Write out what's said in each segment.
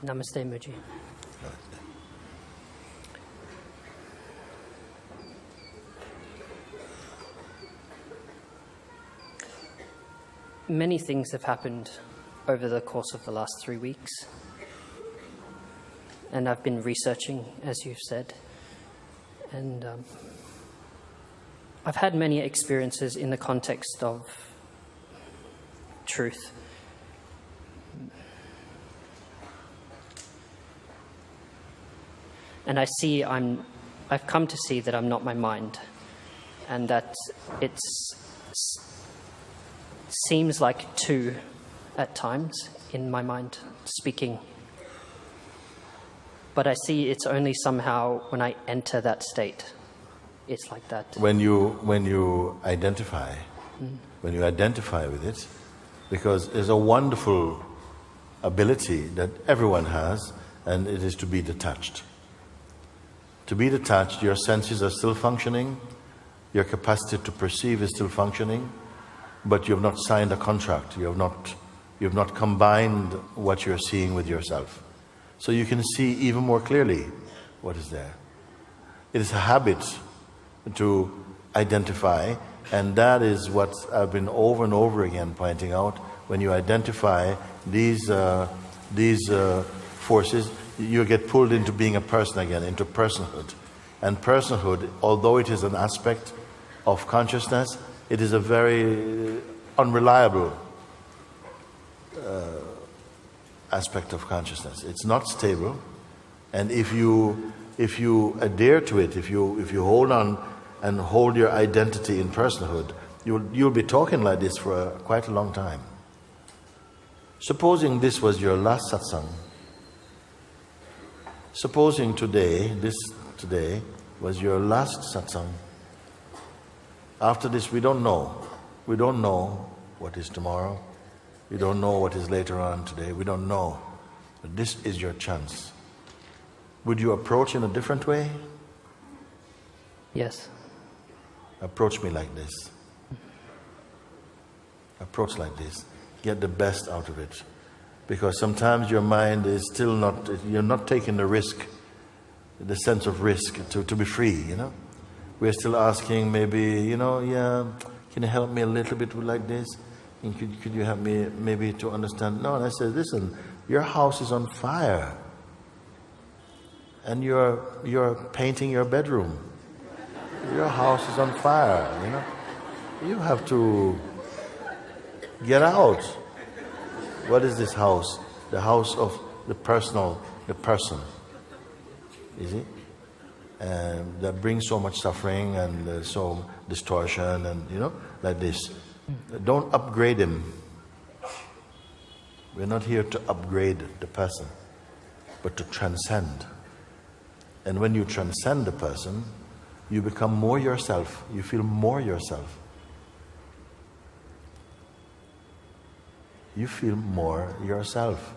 Namaste, Mooji. Many things have happened over the course of the last 3 weeks, and I've been researching, as you've said, and I've had many experiences in the context of truth. And I've come to see that I'm not my mind, and that it seems like two at times in my mind speaking. But I see it's only somehow when I enter that state, it's like that. When you identify, when you identify with it, because there's a wonderful ability that everyone has, and it is to be detached. To be detached, your senses are still functioning, your capacity to perceive is still functioning, but you have not signed a contract. You have not combined what you're seeing with yourself. So you can see even more clearly what is there. It is a habit to identify, and that is what I've been over and over again pointing out. When you identify these forces, you get pulled into being a person again, into personhood. And personhood, although it is an aspect of consciousness, it is a very unreliable aspect of consciousness. It's not stable, and if you adhere to it, if you hold on and hold your identity in personhood, you'll be talking like this for quite a long time. Supposing this was your last satsang, supposing today was your last satsang. After this, we don't know. We don't know what is tomorrow. We don't know what is later on today. We don't know. But this is your chance. Would you approach in a different way? Yes. Approach me like this. Approach like this. Get the best out of it. Because sometimes your mind is still not, you're not taking the risk, the sense of risk to be free, you know. We're still asking maybe, can you help me a little bit like this? And could you help me maybe to understand? No, and I said, listen, your house is on fire. And you're painting your bedroom. Your house is on fire, you know. You have to get out. What is this house? The house of the person. You see? And that brings so much suffering and so distortion and, like this. Don't upgrade him. We're not here to upgrade the person, but to transcend. And when you transcend the person, you become more yourself. You feel more yourself. You feel more yourself.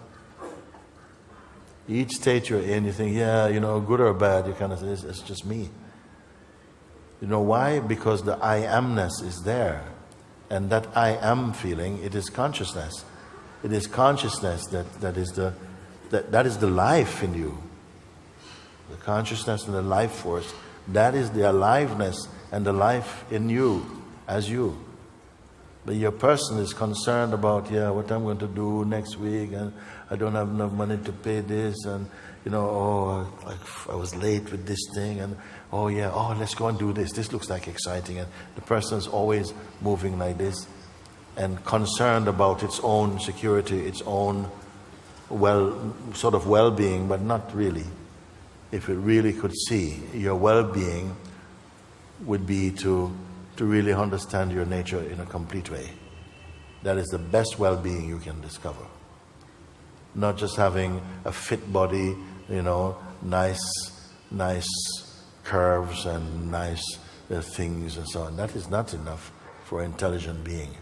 Each state you're in, you think, good or bad, you kind of say, it's just me. You know why? Because the I amness is there. And that I am feeling, it is consciousness. It is consciousness that is the life in you. The consciousness and the life force, that is the aliveness and the life in you, as you. But your person is concerned about, what I'm going to do next week, and I don't have enough money to pay this, and I was late with this thing, and let's go and do this. This looks like exciting, and the person is always moving like this, and concerned about its own security, its own well-being, but not really. If it really could see, your well-being would be to really understand your nature in a complete way. That is the best well-being you can discover. Not just having a fit body, nice curves and nice things and so on. That is not enough for an intelligent being.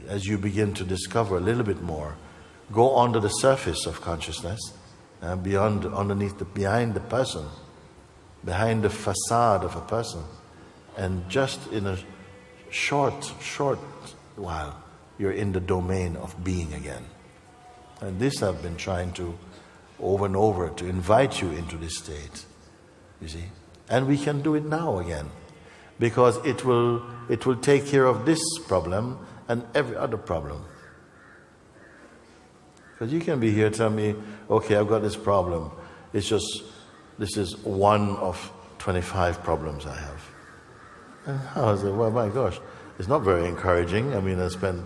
As you begin to discover a little bit more, go under the surface of consciousness, behind the person, behind the facade of a person, and just in a short while, you're in the domain of being again. And this I've been trying to over and over to invite you into this state. You see? And we can do it now again. Because it will take care of this problem and every other problem. Because you can be here telling me, okay, I've got this problem. It's just, this is one of 25 problems I have. And I was like, well, my gosh, it's not very encouraging. I mean, I spend,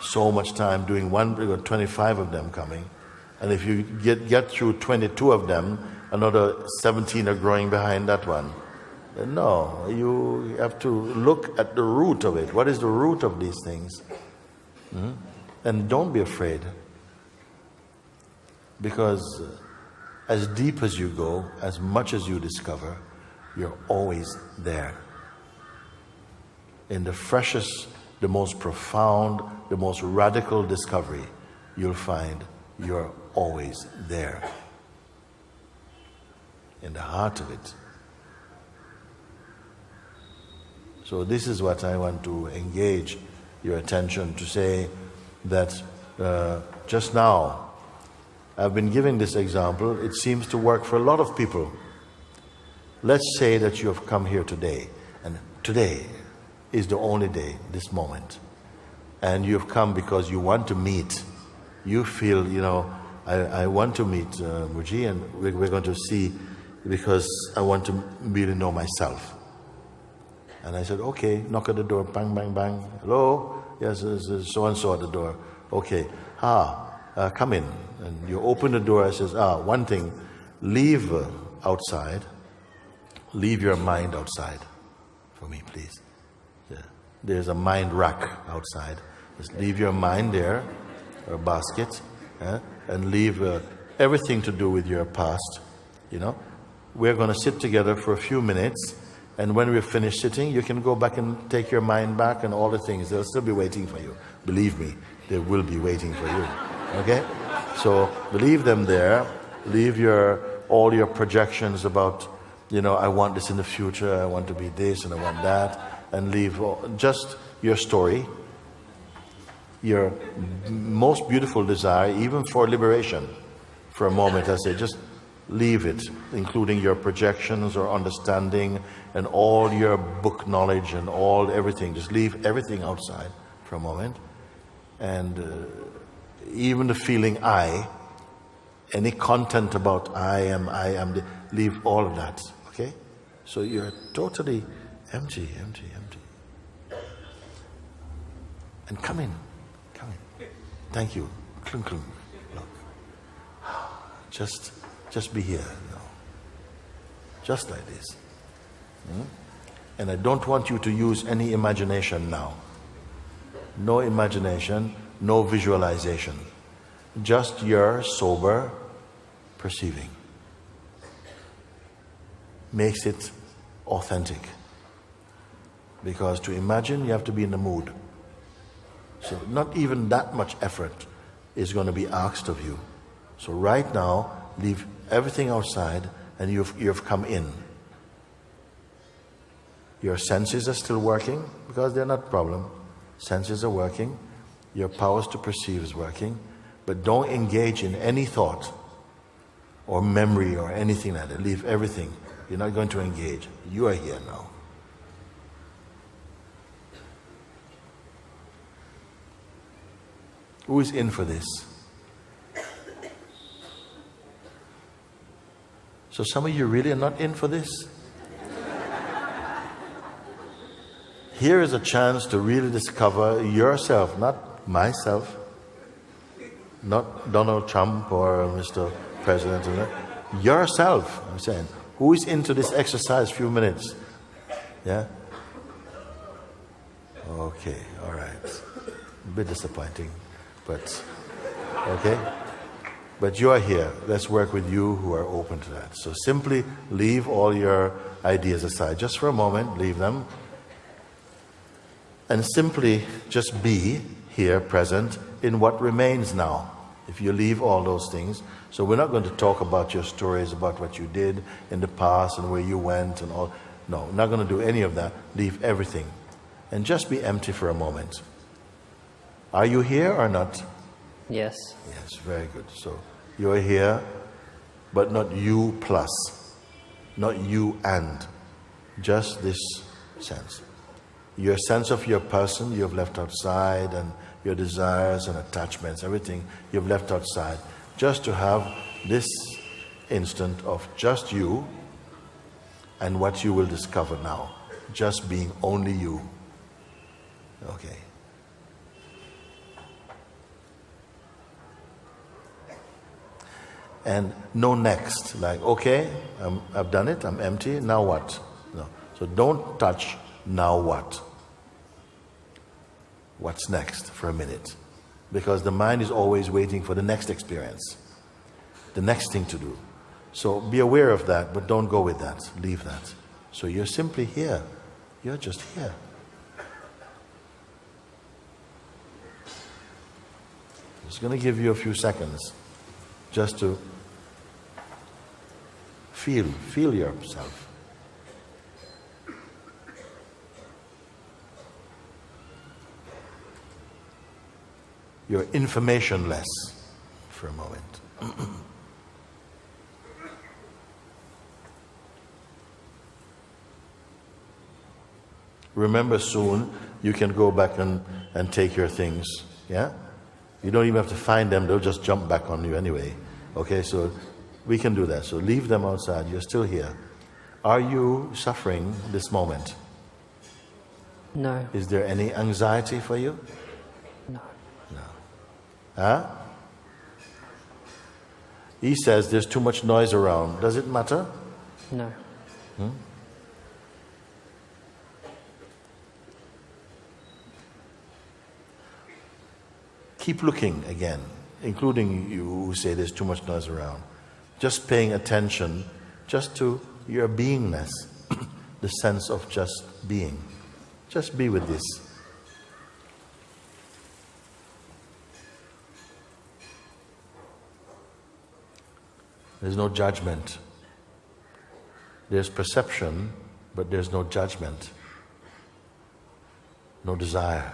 so much time doing 25 of them coming. And if you get through 22 of them, another 17 are growing behind that one. No, you have to look at the root of it. What is the root of these things? And don't be afraid. Because as deep as you go, as much as you discover, you're always there. In the freshest, the most profound, the most radical discovery, you'll find you're always there. In the heart of it. So this is what I want to engage your attention to say that just now I've been giving this example. It seems to work for a lot of people. Let's say that you have come here today, and today is the only day, this moment. And you've come because you want to meet. You feel, I want to meet Mooji, and we're going to see because I want to really know myself. And I said, okay, knock at the door, bang, bang, bang. Hello? Yes, so-and-so at the door. Okay. Come in. And you open the door. I says, one thing, leave outside. Leave your mind outside for me, please. Yeah. There's a mind rack outside. Just leave your mind there, or a basket, and leave everything to do with your past. We're going to sit together for a few minutes. And when we're finished sitting, you can go back and take your mind back and all the things. They'll still be waiting for you. Believe me, they will be waiting for you. Okay? So leave them there. Leave all your projections about, I want this in the future, I want to be this and I want that. And leave just your story, your most beautiful desire, even for liberation. For a moment, I say, just leave it, including your projections or understanding and all your book knowledge and everything. Just leave everything outside for a moment. And even the feeling I, any content about I am, leave all of that. Okay? So you're totally empty. And come in. Thank you. Look. Just be here, just like this. And I don't want you to use any imagination now. No imagination, no visualization. Just your sober perceiving. Makes it authentic. Because to imagine, you have to be in the mood. So not even that much effort is going to be asked of you. So right now, leave everything outside and you've come in. Your senses are still working because they're not a problem. Senses are working. Your powers to perceive is working. But don't engage in any thought or memory or anything like that. Leave everything. You're not going to engage. You are here now. Who is in for this? So some of you really are not in for this? Here is a chance to really discover yourself, not myself, not Donald Trump or Mr. President. Yourself, I'm saying. Who is into this exercise? Few minutes. Yeah? Okay, all right. A bit disappointing, but okay. But you are here. Let's work with you who are open to that. So simply leave all your ideas aside. Just for a moment, leave them. And simply just be here, present, in what remains now. If you leave all those things. So we're not going to talk about your stories, about what you did in the past and where you went and all. No, we're not going to do any of that. Leave everything. And just be empty for a moment. Are you here or not? Yes. Yes, very good. So You're here, but not you plus, not you and, just this sense. Your sense of your person you've left outside, and your desires and attachments, everything you've left outside, just to have this instant of just you and what you will discover now, just being only you. Okay. And no next, like, okay, I've done it, I'm empty, now what? No. So don't touch now what. What's next for a minute? Because the mind is always waiting for the next experience, the next thing to do. So be aware of that, but don't go with that. Leave that. So you're simply here. You're just here. I'm just going to give you a few seconds just to feel yourself. You're informationless for a moment. Remember, soon you can go back and take your things. Yeah? You don't even have to find them, they'll just jump back on you anyway. Okay, so we can do that. So leave them outside, you're still here. Are you suffering this moment? No. Is there any anxiety for you? No. No. Huh? He says there's too much noise around. Does it matter? No. Keep looking again, including you who say there's too much noise around. Just paying attention just to your beingness, the sense of just being. Just be with this. There's no judgment. There's perception, but there's no judgment. No desire.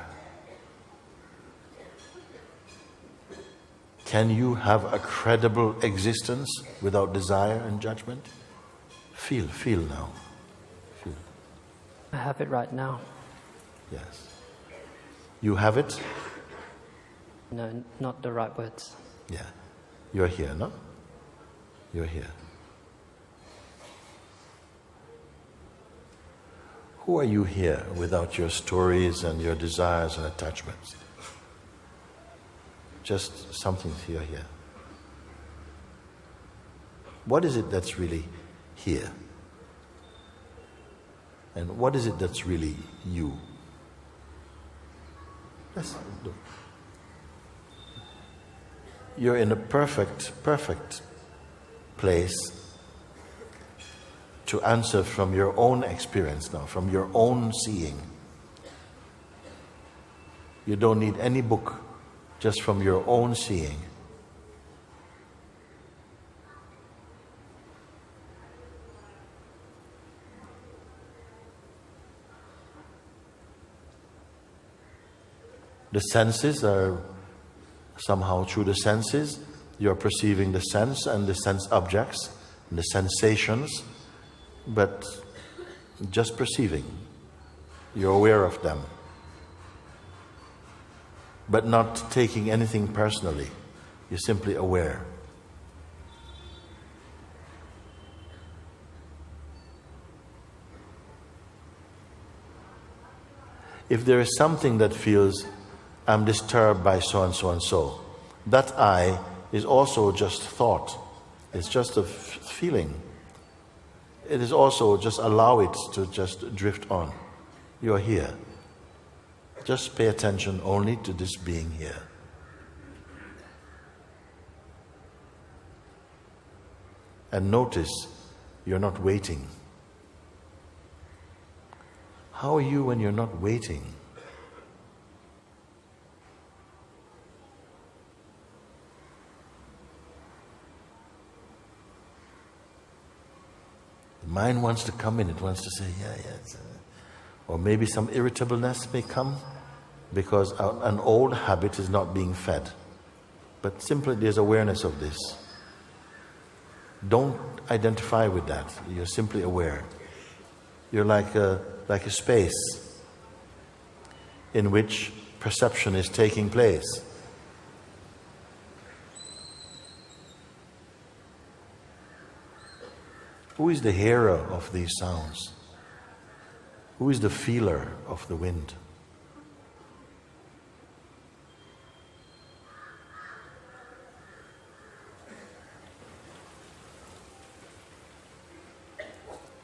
Can you have a credible existence without desire and judgment? Feel now. Feel. I have it right now. Yes. You have it? No, not the right words. Yeah. You're here, no? You're here. Who are you here without your stories and your desires and attachments? Just something here. What is it that's really here? And what is it that's really you? Yes. You're in a perfect place to answer from your own experience now, from your own seeing. You don't need any book. Just from your own seeing. The senses are somehow through the senses, you're perceiving the sense and the sense objects and the sensations, but just perceiving. You're aware of them. But not taking anything personally. You're simply aware. If there is something that feels, I'm disturbed by so and so and so, that I is also just thought. It's just a feeling. It is also just allow it to just drift on. You're here. Just pay attention only to this being here. And notice you're not waiting. How are you when you're not waiting? The mind wants to come in, it wants to say, yeah. Or maybe some irritableness may come because an old habit is not being fed. But simply there's awareness of this. Don't identify with that. You're simply aware. You're like a space in which perception is taking place. Who is the hearer of these sounds? Who is the feeler of the wind?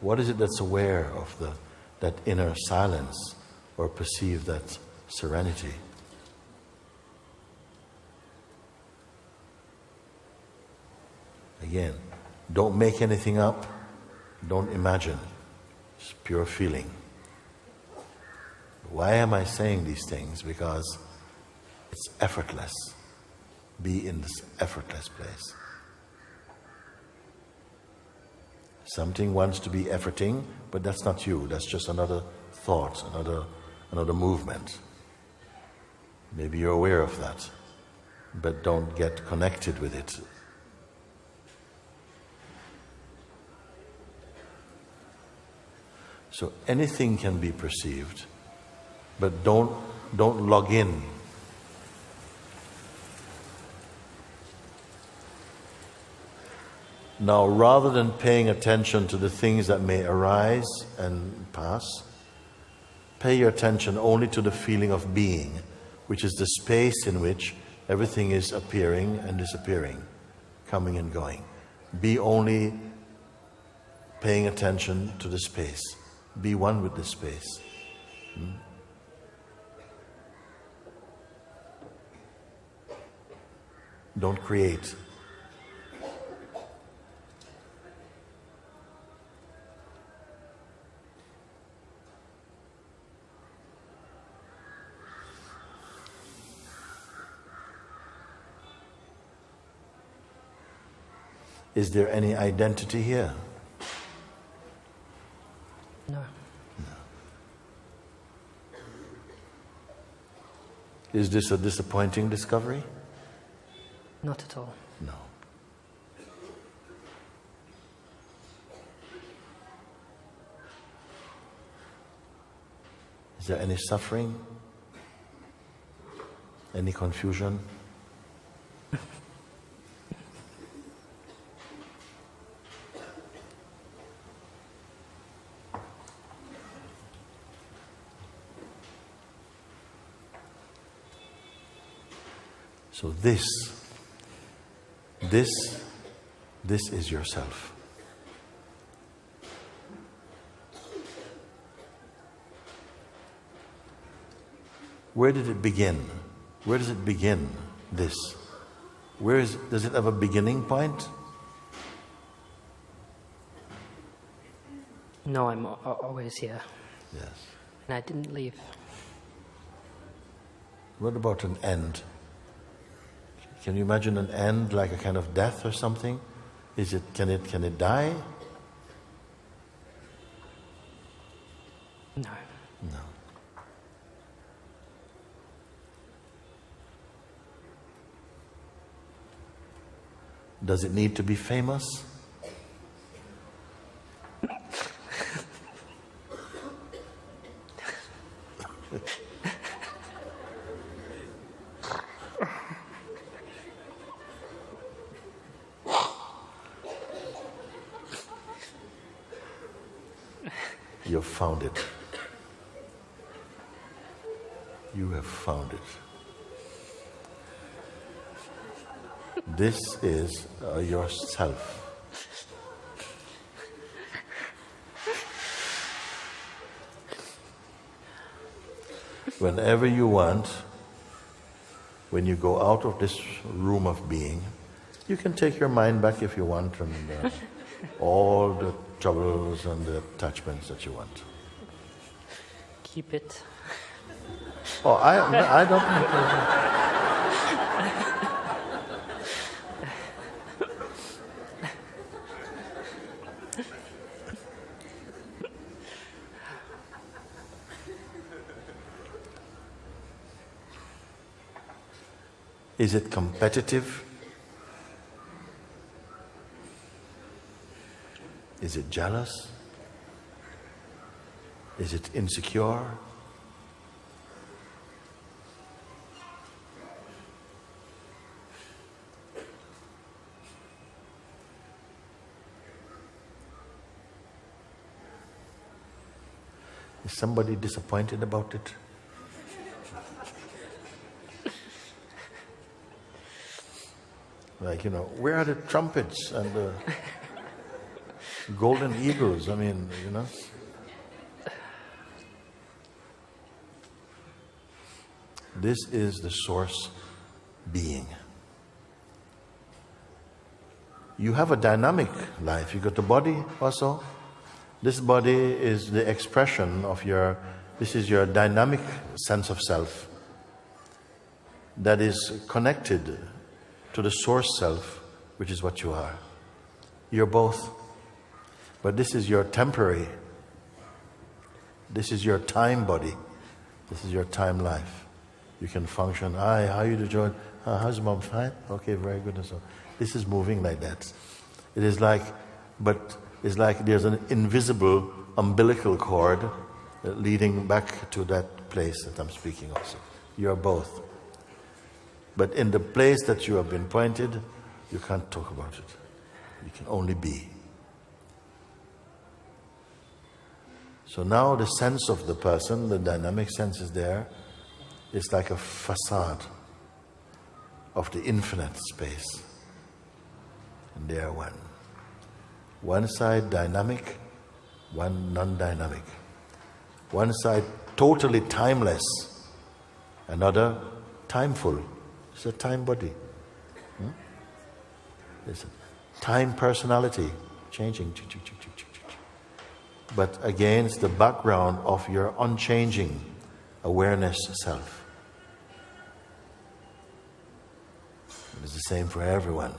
What is it that's aware of that inner silence or perceive that serenity? Again, don't make anything up, don't imagine. It's pure feeling. Why am I saying these things? Because it's effortless. Be in this effortless place. Something wants to be efforting, but that's not you. That's just another thought, another movement. Maybe you're aware of that, but don't get connected with it. So anything can be perceived, but don't log in. Now, rather than paying attention to the things that may arise and pass, pay your attention only to the feeling of being, which is the space in which everything is appearing and disappearing, coming and going. Be only paying attention to the space. Be one with the space. Don't create. Is there any identity here? No. Is this a disappointing discovery? Not at all. No. Is there any suffering? Any confusion? So this is yourself. Where did it begin? Where does it begin, this? Does it have a beginning point? No, I'm always here. Yes. And I didn't leave. What about an end? Can you imagine an end like a kind of death or something? Can it die? No. No. Does it need to be famous? You've found it. You have found it. This is yourself. Whenever you want, when you go out of this room of being, you can take your mind back if you want, and all the troubles and the attachments that you want. Keep it. Oh, I don't. Is it competitive? Is it jealous? Is it insecure? Is somebody disappointed about it? Like, where are the trumpets and the golden eagles? I mean, This is the source being. You have a dynamic life. You got the body also. This body is the expression of this is your dynamic sense of self that is connected to the source self, which is what you are. You're both. But this is your temporary. This is your time body. This is your time life. You can function. Hi, how you doing? How's mom? Fine? Okay, very good. And so this is moving like that. It is like, but it's like there's an invisible umbilical cord leading back to that place that I'm speaking of. So you're both. But in the place that you have been pointed, you can't talk about it. You can only be. So now the sense of the person, the dynamic sense is there. It's like a facade of the infinite space. And they are one. One side dynamic, one non-dynamic. One side totally timeless, another timeful. It's a time body. It's a time personality, changing. But against the background of your unchanging awareness self. It's the same for everyone.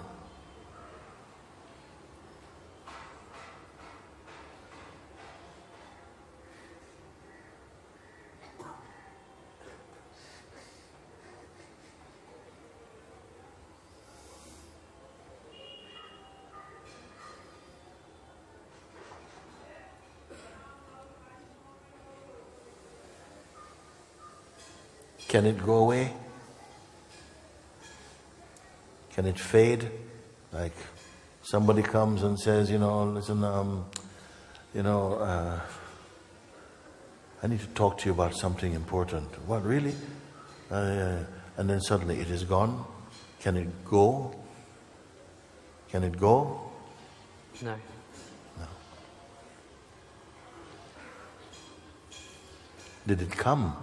Can it go away? Can it fade? Like somebody comes and says, listen, I need to talk to you about something important. What, really? And then suddenly it is gone. Can it go? Can it go? No. No. Did it come?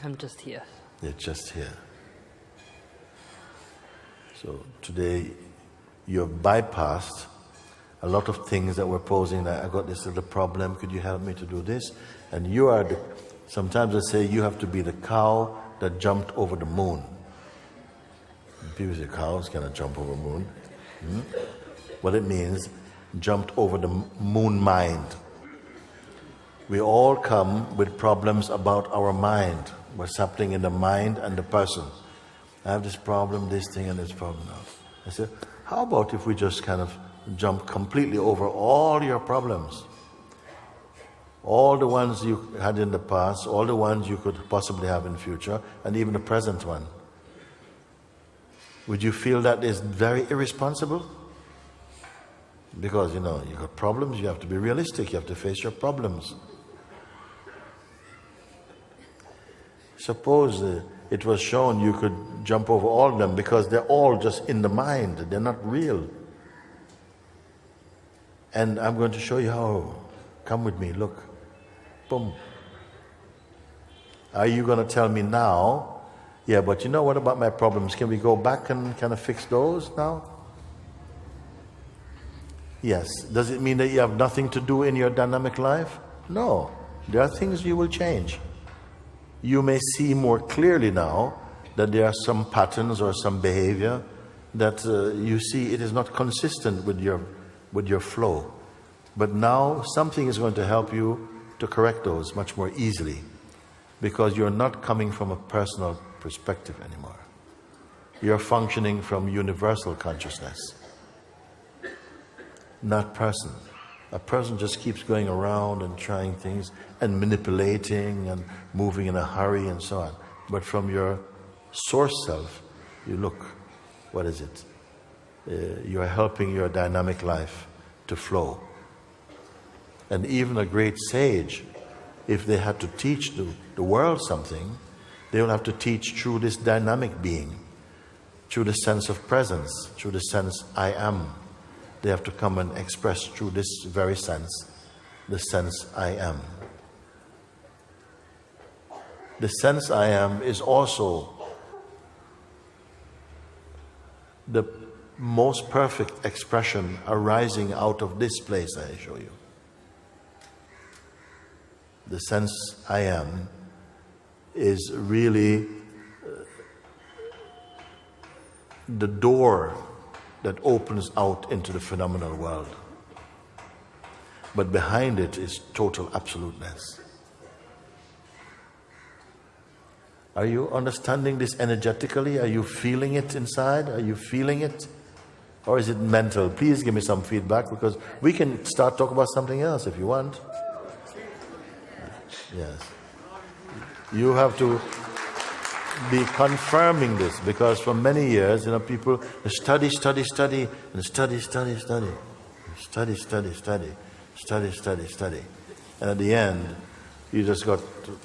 I'm just here. You're just here. So today you have bypassed a lot of things that were posing, like, I got this little problem, could you help me to do this? And you are sometimes I say you have to be the cow that jumped over the moon. People say cows cannot jump over the moon. What it means, jumped over the moon mind. We all come with problems about our mind, what's happening in the mind and the person. I have this problem, this thing, and this problem now. I said, how about if we just kind of jump completely over all your problems? All the ones you had in the past, all the ones you could possibly have in the future, and even the present one. Would you feel that is very irresponsible? Because, you got problems, you have to be realistic, you have to face your problems. Suppose it was shown you could jump over all of them because they're all just in the mind, they're not real. And I'm going to show you how. Come with me, look. Boom. Are you going to tell me now, yeah, but what about my problems? Can we go back and kind of fix those now? Yes. Does it mean that you have nothing to do in your dynamic life? No. There are things you will change. You may see more clearly now that there are some patterns or some behavior that you see it is not consistent with your flow. But now something is going to help you to correct those much more easily, because you're not coming from a personal perspective anymore. You're functioning from universal consciousness, not person. A person just keeps going around and trying things and manipulating and moving in a hurry and so on. But from your source self, you look, what is it? You are helping your dynamic life to flow. And even a great sage, if they had to teach the world something, they will have to teach through this dynamic being, through the sense of presence, through the sense I am. They have to come and express through this very sense, the sense I am. The sense I am is also the most perfect expression arising out of this place I show you. The sense I am is really the door that opens out into the phenomenal world. But behind it is total absoluteness. Are you understanding this energetically? Are you feeling it inside? Are you feeling it? Or is it mental? Please give me some feedback, because we can start talking about something else if you want. Yes. You have to be confirming this, because for many years, people study, and study. And at the end, you just got to...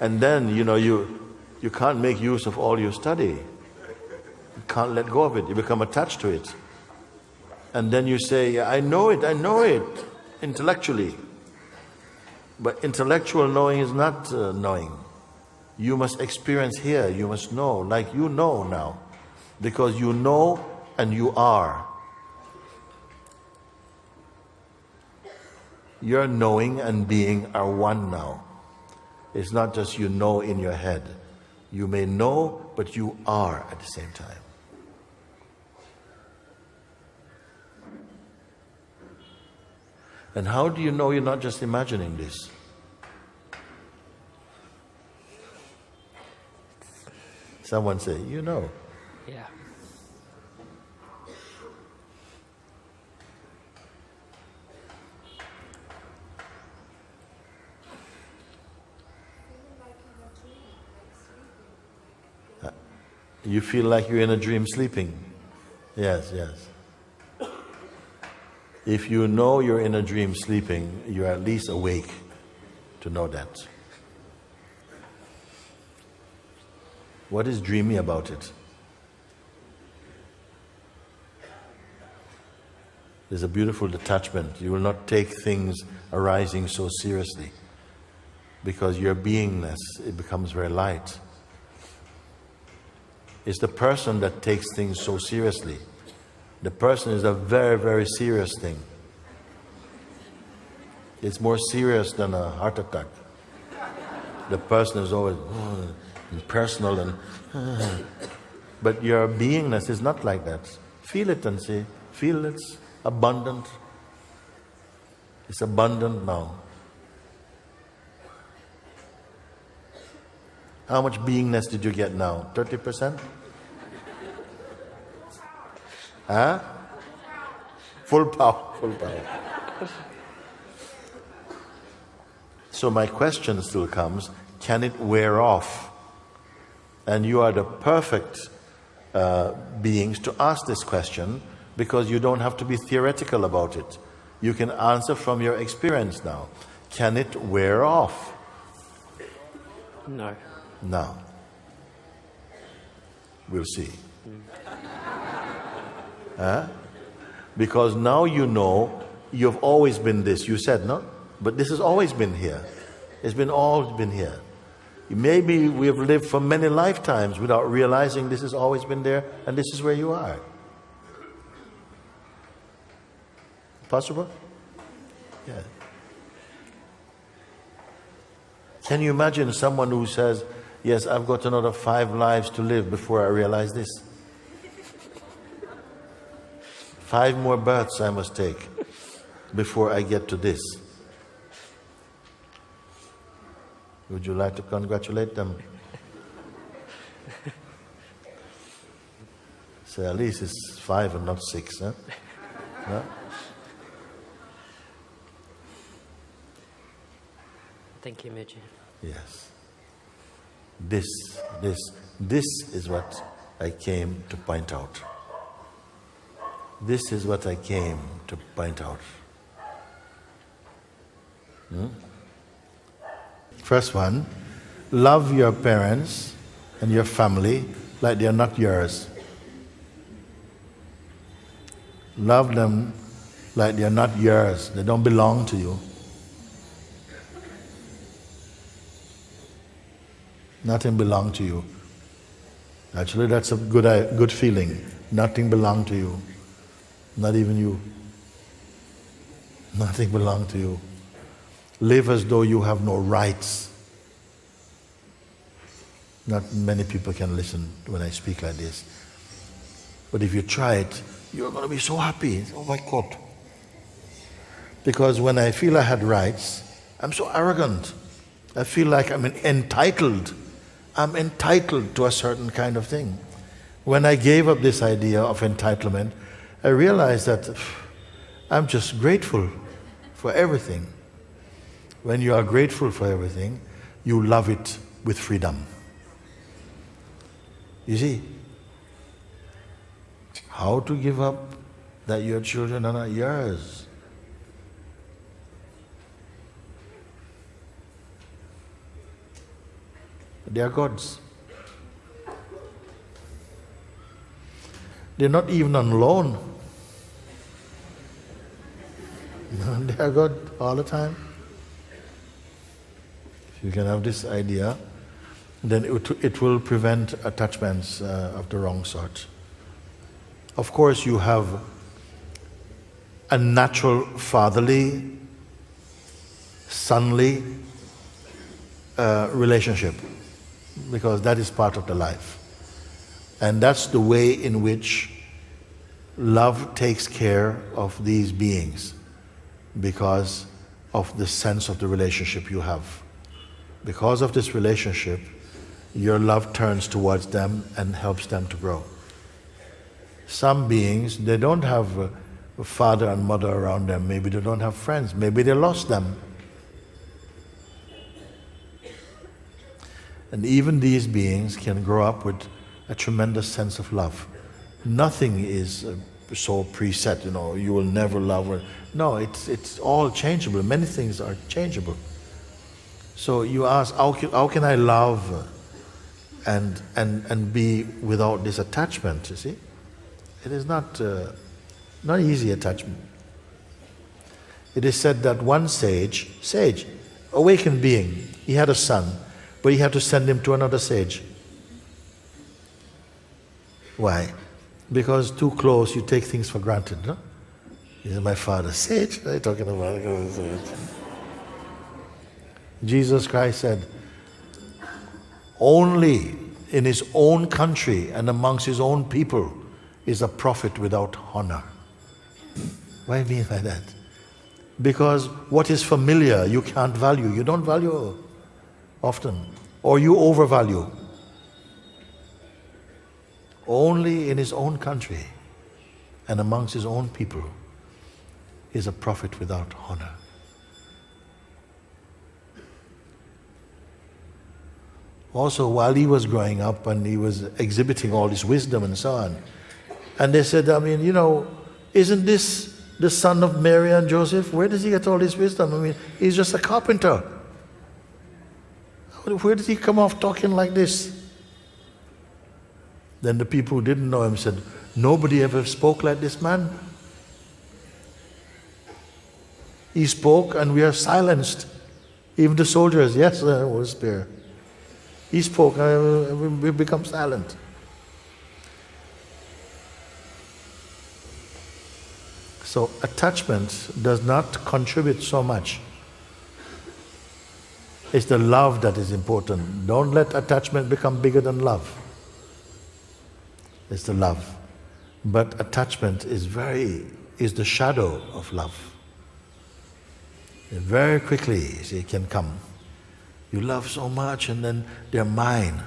And then, you can't make use of all you study. You can't let go of it. You become attached to it. And then you say, I know it, intellectually. But intellectual knowing is not knowing. You must experience here, you must know, like you know now. Because you know and you are. Your knowing and being are one now. It's not just you know in your head. You may know, but you are at the same time. And how do you know you're not just imagining this? Someone say, you know. Yeah. You feel like you're in a dream sleeping? Yes. If you know you're in a dream sleeping, you're at least awake to know that. What is dreamy about it? There's a beautiful detachment. You will not take things arising so seriously, because your beingness, it becomes very light. It's the person that takes things so seriously. The person is a very, very serious thing. It's more serious than a heart attack. The person is always impersonal and but your beingness is not like that. Feel it and say, feel it's abundant. It's abundant now. How much beingness did you get now? 30%? Huh? Full power. So my question still comes, can it wear off? And you are the perfect beings to ask this question, because you don't have to be theoretical about it. You can answer from your experience now. Can it wear off? No. No. We'll see. Huh? Because now you know you've always been this. You said, no? But this has always been here. It's always been here. Maybe we've lived for many lifetimes without realizing this has always been there, and this is where you are. Possible? Yeah. Can you imagine someone who says, Yes, I've got another 5 lives to live before I realize this. 5 more births I must take before I get to this. Would you like to congratulate them? So at least it's 5 and not 6, huh? No? Thank you, Mooji. Yes. This is what I came to point out. This is what I came to point out. First one, love your parents and your family like they are not yours. Love them like they are not yours. They don't belong to you. Nothing belongs to you. Actually, that's a good feeling. Nothing belongs to you. Not even you. Nothing belongs to you. Live as though you have no rights. Not many people can listen when I speak like this. But if you try it, you're going to be so happy. Oh my God. Because when I feel I had rights, I'm so arrogant. I feel like I'm entitled. I'm entitled to a certain kind of thing. When I gave up this idea of entitlement, I realized that I'm just grateful for everything. When you are grateful for everything, you love it with freedom. You see, how to give up that your children are not yours? They are God's. They're not even on loan. They are God all the time. If you can have this idea, then it will prevent attachments of the wrong sort. Of course, you have a natural fatherly, sonly relationship, because that is part of the life. And that's the way in which love takes care of these beings, because of the sense of the relationship you have. Because of this relationship, your love turns towards them and helps them to grow. Some beings, they don't have a father and mother around them. Maybe they don't have friends. Maybe they lost them. And even these beings can grow up with a tremendous sense of love. Nothing is so preset, you will never love her. No, it's all changeable. Many things are changeable. So you ask, how can I love and be without this attachment, you see? It is not easy attachment. It is said that one sage, awakened being, he had a son, but he had to send him to another sage. Why? Because too close, you take things for granted, no? He said, my father, sage? What are you talking about? Jesus Christ said, only in his own country and amongst his own people is a prophet without honor. What do you mean by that? Because what is familiar, you can't value. You don't value often, or you overvalue. Only in his own country and amongst his own people is a prophet without honor. Also, while he was growing up and he was exhibiting all this wisdom and so on, and they said, isn't this the son of Mary and Joseph? Where does he get all this wisdom? He's just a carpenter. Where did he come off talking like this? Then the people who didn't know him said, nobody ever spoke like this man. He spoke and we are silenced. Even the soldiers, yes, we'll spare. He spoke and we become silent. So attachment does not contribute so much It's the love that is important. Don't let attachment become bigger than love. It's the love. But attachment is the shadow of love. And very quickly it can come. You love so much and then they're mine.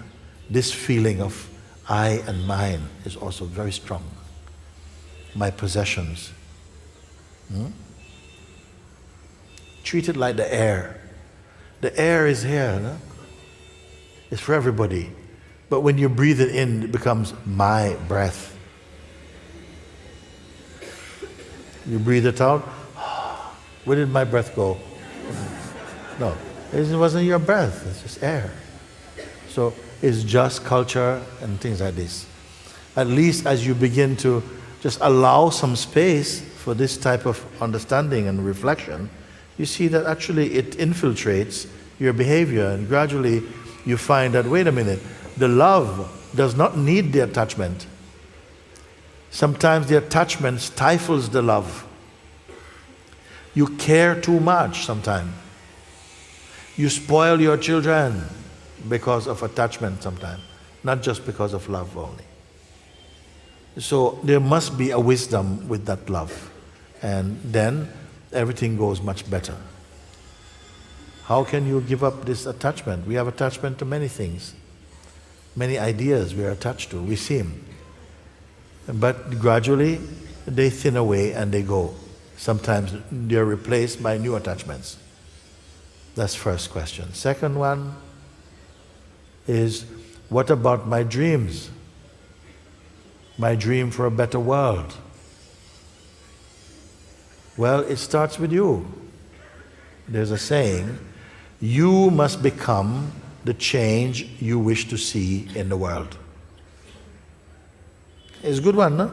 This feeling of I and mine is also very strong. My possessions. Treat it like the air. The air is here, no? It's for everybody. But when you breathe it in, it becomes my breath. You breathe it out, where did my breath go? No, it wasn't your breath, it's just air. So it's just culture and things like this. At least as you begin to just allow some space for this type of understanding and reflection, you see that actually it infiltrates your behavior, and gradually you find that, wait a minute, the love does not need the attachment. Sometimes the attachment stifles the love. You care too much sometimes. You spoil your children because of attachment sometimes, not just because of love only. So there must be a wisdom with that love, and then everything goes much better. How can you give up this attachment? We have attachment to many things, many ideas we are attached to, we seem. But gradually they thin away and they go. Sometimes they're replaced by new attachments. That's first question. Second one is, what about my dreams? My dream for a better world. Well, it starts with you. There's a saying, you must become the change you wish to see in the world. It's a good one, no?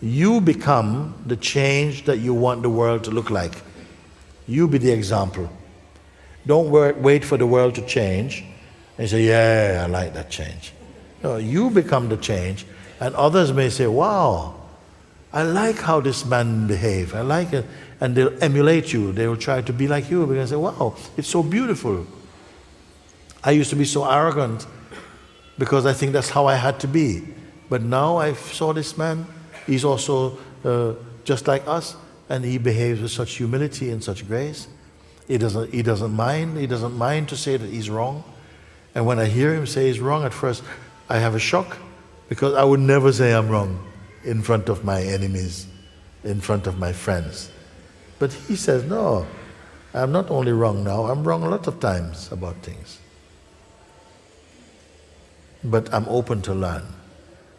You become the change that you want the world to look like. You be the example. Don't wait for the world to change and say, yeah, I like that change. No, you become the change, and others may say, wow, I like how this man behaves. I like it. And they'll emulate you. They will try to be like you because they say, wow, it's so beautiful. I used to be so arrogant because I think that's how I had to be. But now I saw this man. He's also just like us, and he behaves with such humility and such grace. He doesn't mind. He doesn't mind to say that he's wrong. And when I hear him say he's wrong, at first I have a shock, because I would never say I'm wrong in front of my enemies, in front of my friends. But he says, no, I'm not only wrong now, I'm wrong a lot of times about things. But I'm open to learn.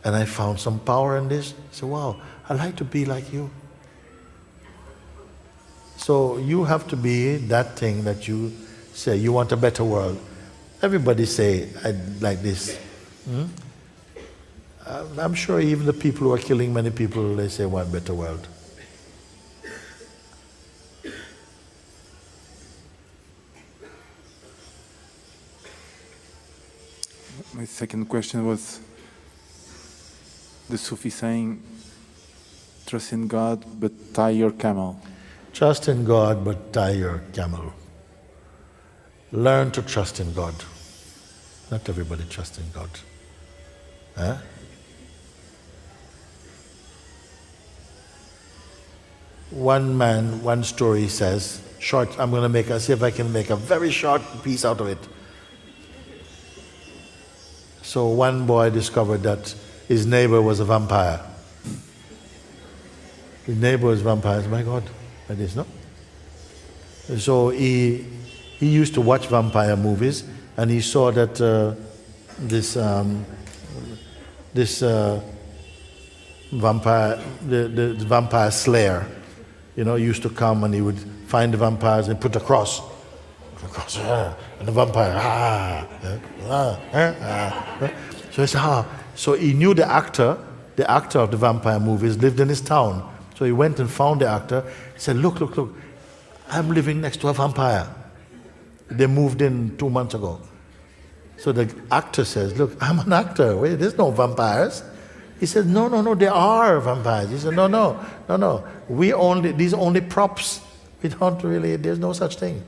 And I found some power in this. So, wow, I like to be like you. So you have to be that thing that you say, you want a better world. Everybody say, I like this. I'm sure even the people who are killing many people, they say, want a better world. My second question was the Sufi saying, trust in God, but tie your camel. Trust in God, but tie your camel. Learn to trust in God. Not everybody trusts in God. Huh? One man, one story says, short, I'm going to see if I can make a very short piece out of it. So one boy discovered that his neighbor was a vampire. His neighbor was a vampire. My God, like this, no? So he used to watch vampire movies, and he saw that this vampire, the vampire slayer, used to come and he would find the vampires and put a cross. And the vampire, So he said, So he knew the actor of the vampire movies lived in his town. So he went and found the actor. He said, look, I'm living next to a vampire. They moved in 2 months ago. So the actor says, look, I'm an actor. Wait, there's no vampires. He said, no, there are vampires. He said, no. These are only props. We don't really, there's no such thing.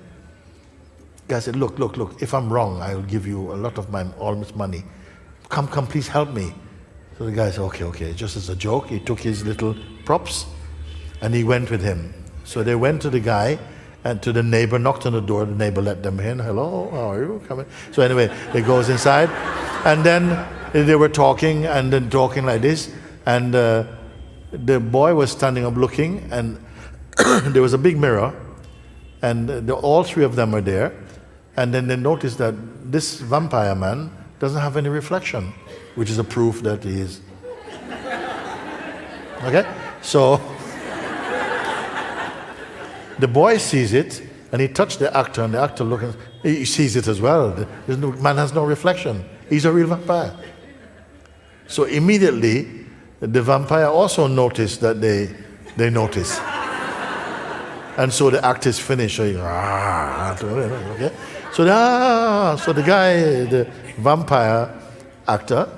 guy said, look, if I'm wrong, I'll give you a lot of my almost money. Come, please help me. So the guy said, okay, just as a joke, he took his little props and he went with him. So they went to the guy and to the neighbor, knocked on the door, the neighbor let them in. Hello, how are you? Come in. So anyway, he goes inside, and then they were talking, and then talking like this, and the boy was standing up looking, and there was a big mirror, and all three of them were there, and then they noticed that this vampire man doesn't have any reflection, which is a proof that he is. Okay? So the boy sees it, and he touched the actor, and the actor looking, he sees it as well. The man has no reflection. He's a real vampire. So immediately, the vampire also noticed that they notice. And so the act is finished. So okay? So the guy, the vampire actor,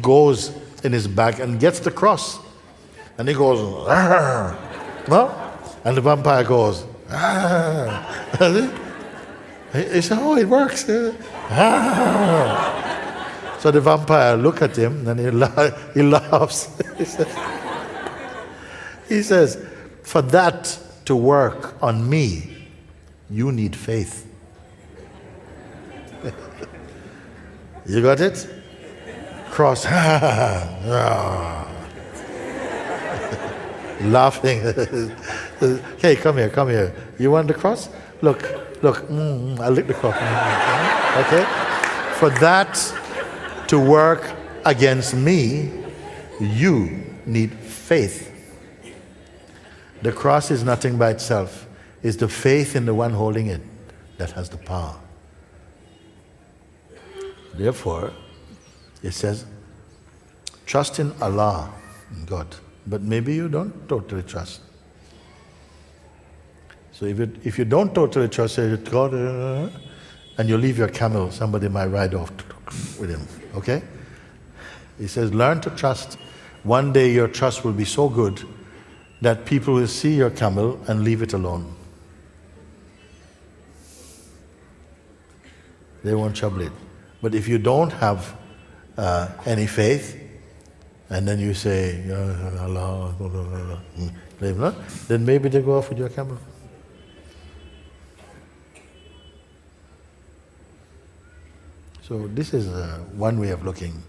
goes in his bag and gets the cross. And he goes, no? And the vampire goes, he said, oh, it works. So the vampire look at him and he laughs. He says, for that to work on me, you need faith. You got it? Cross. Laughing. Hey, come here. You want the cross? Look, I'll lick the cross. Okay? For that to work against me, you need faith. The cross is nothing by itself. It's the faith in the one holding it that has the power. Therefore, it says, trust in Allah, in God. But maybe you don't totally trust. So if you don't totally trust God, and you leave your camel, somebody might ride off with him. Okay? He says, learn to trust. One day your trust will be so good that people will see your camel and leave it alone. They won't trouble it. But if you don't have any faith, and then you say, Allah, then maybe they go off with your camel. So this is one way of looking.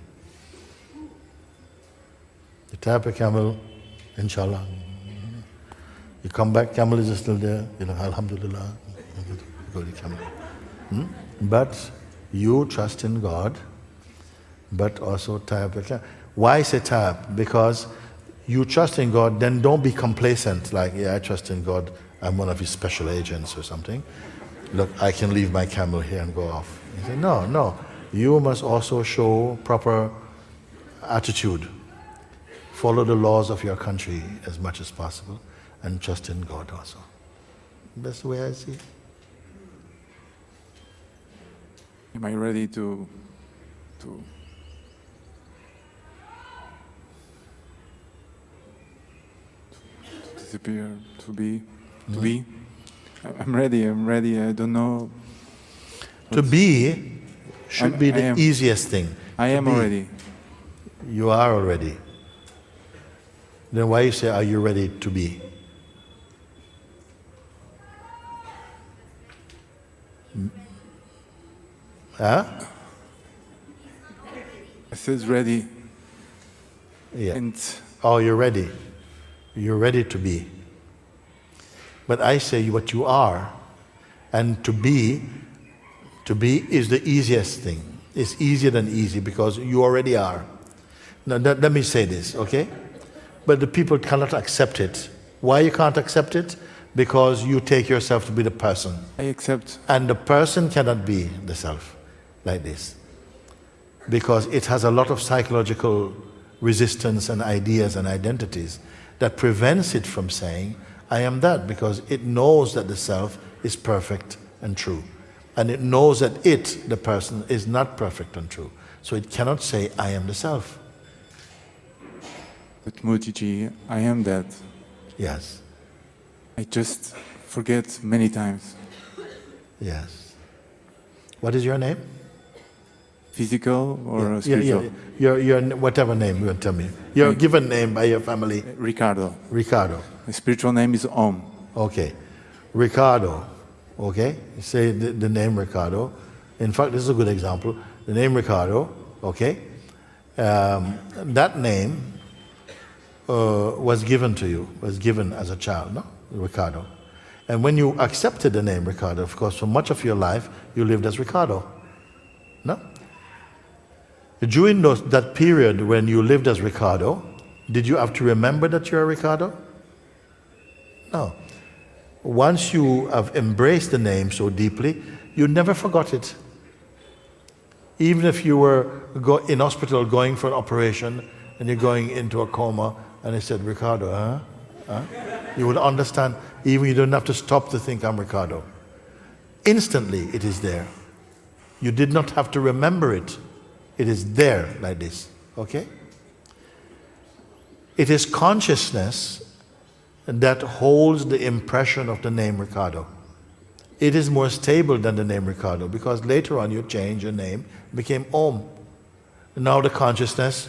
You tap a camel, inshallah. You come back, camel is still there, alhamdulillah, go to the camel. But you trust in God, but also tie up a camel. Why say tie up? Because you trust in God, then don't be complacent, like, yeah, I trust in God, I'm one of his special agents or something. Look, I can leave my camel here and go off. He said, no. You must also show proper attitude. Follow the laws of your country as much as possible and trust in God also. That's the way I see it. Am I ready to disappear, to be? I'm ready, I don't know. To be should be the easiest thing. I am already. You are already. Then why you say, are you ready to be? Huh? It says ready. Yeah. And oh, you're ready. You're ready to be. But I say what you are, and to be is the easiest thing. It's easier than easy because you already are. Now let me say this, okay? But the people cannot accept it. Why you can't accept it? Because you take yourself to be the person. I accept. And the person cannot be the self like this. Because it has a lot of psychological resistance and ideas and identities that prevents it from saying, I am that, because it knows that the self is perfect and true. And it knows that it, the person, is not perfect and true. So it cannot say, I am the self. But Mooji, I am that. Yes. I just forget many times. Yes. What is your name? Physical or Yeah, spiritual? Your whatever name you want to tell me. Your given name by your family. Ricardo. Ricardo. My spiritual name is Om. Okay. Ricardo. Okay. Say the name Ricardo. In fact, this is a good example. The name Ricardo. Okay. That name was given to you. Was given as a child. No, Ricardo. And when you accepted the name Ricardo, of course, for much of your life you lived as Ricardo. No. During that period when you lived as Ricardo, did you have to remember that you're Ricardo? No. Once you have embraced the name so deeply, you never forgot it. Even if you were in hospital going for an operation and you're going into a coma and they said, Ricardo, huh? You would understand, even you don't have to stop to think I'm Ricardo. Instantly it is there. You did not have to remember it. It is there like this, okay? It is consciousness that holds the impression of the name Ricardo. It is more stable than the name Ricardo because later on you changed your name, became Om. Now the consciousness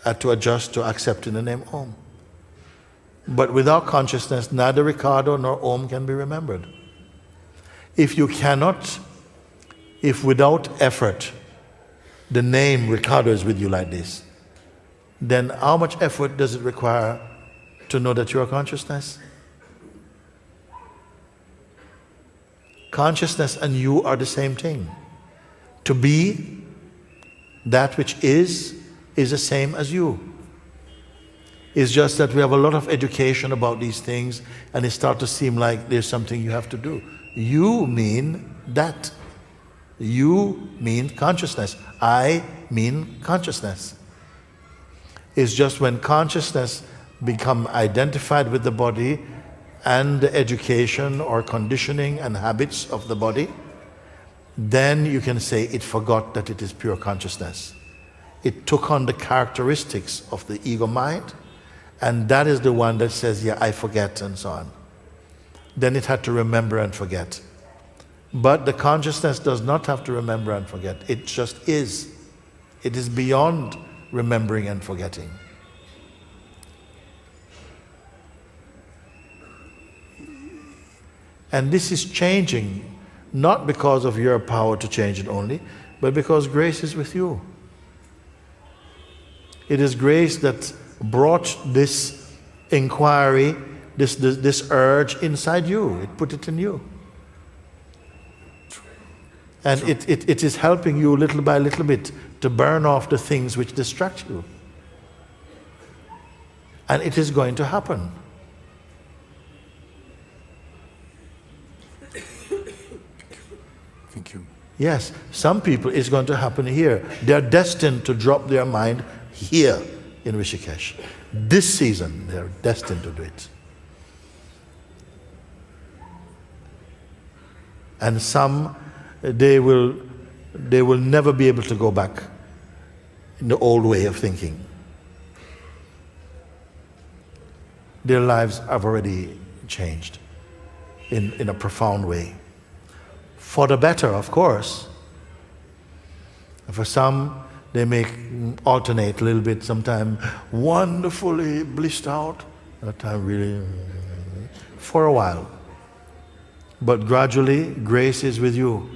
had to adjust to accepting the name Om. But without consciousness, neither Ricardo nor Om can be remembered. If without effort, the name Ricardo is with you like this, then how much effort does it require to know that you are consciousness? Consciousness and you are the same thing. To be that which is the same as you. It's just that we have a lot of education about these things and it starts to seem like there's something you have to do. You mean that. You mean consciousness. I mean consciousness. It's just when consciousness become identified with the body and the education or conditioning and habits of the body, then you can say it forgot that it is pure consciousness. It took on the characteristics of the ego mind, and that is the one that says, yeah, I forget, and so on. Then it had to remember and forget. But the consciousness does not have to remember and forget. It just is. It is beyond remembering and forgetting. And this is changing, not because of your power to change it only, but because grace is with you. It is grace that brought this inquiry, this urge inside you. It put it in you. And it is helping you little by little bit to burn off the things which distract you. And it is going to happen. Thank you. Yes, some people it's going to happen here. They are destined to drop their mind here in Rishikesh. This season, they are destined to do it. And some, they will never be able to go back in the old way of thinking. Their lives have already changed in a profound way. For the better, of course. For some, they may alternate a little bit, sometimes wonderfully blissed out, that time really, for a while. But gradually, grace is with you.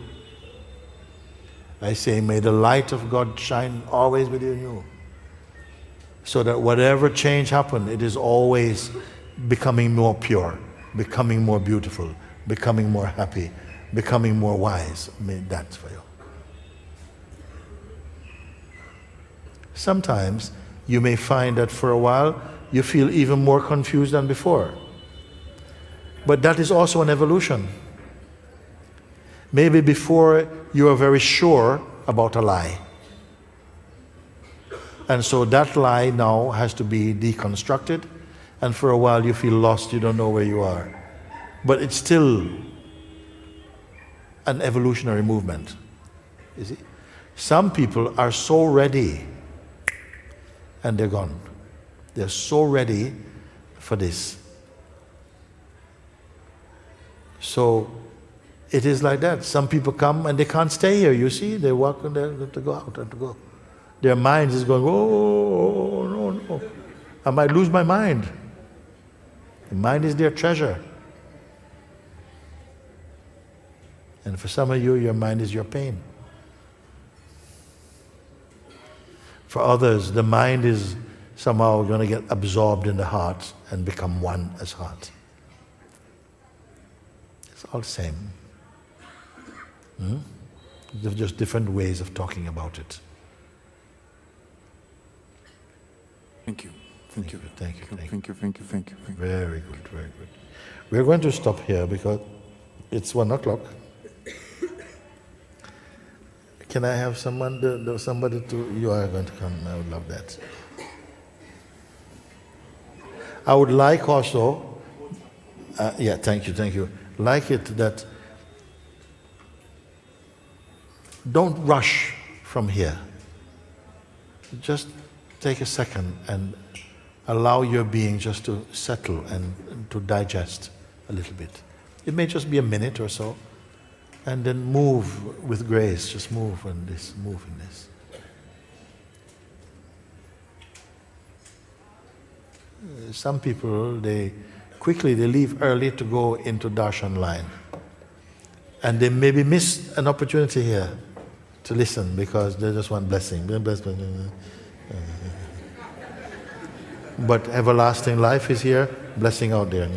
I say, may the light of God shine always within you. So that whatever change happens, it is always becoming more pure, becoming more beautiful, becoming more happy, becoming more wise. May that for you. Sometimes you may find that for a while you feel even more confused than before. But that is also an evolution. Maybe before you are very sure about a lie. And so that lie now has to be deconstructed, and for a while you feel lost, you don't know where you are. But it's still an evolutionary movement. You see? Some people are so ready and they're gone. They're so ready for this. So it is like that. Some people come and they can't stay here, you see? They walk and they have to go out and to go. Their mind is going, oh, no, no. I might lose my mind. The mind is their treasure. And for some of you, your mind is your pain. For others, the mind is somehow going to get absorbed in the heart and become one as heart. It's all the same. There's just different ways of talking about it. Thank you. Thank you. Thank you. Thank you. Thank you. Thank you. Very good, very good. We're going to stop here because it's 1 o'clock. Can I have somebody to, you are going to come, I would love that. I would like also, thank you. Like it that don't rush from here. Just take a second and allow your being just to settle and to digest a little bit. It may just be a minute or so, and then move with grace. Just move in this, move in this. Some people, they leave early to go into darshan line. And they maybe miss an opportunity here to listen because they just want blessing. But everlasting life is here, blessing out there.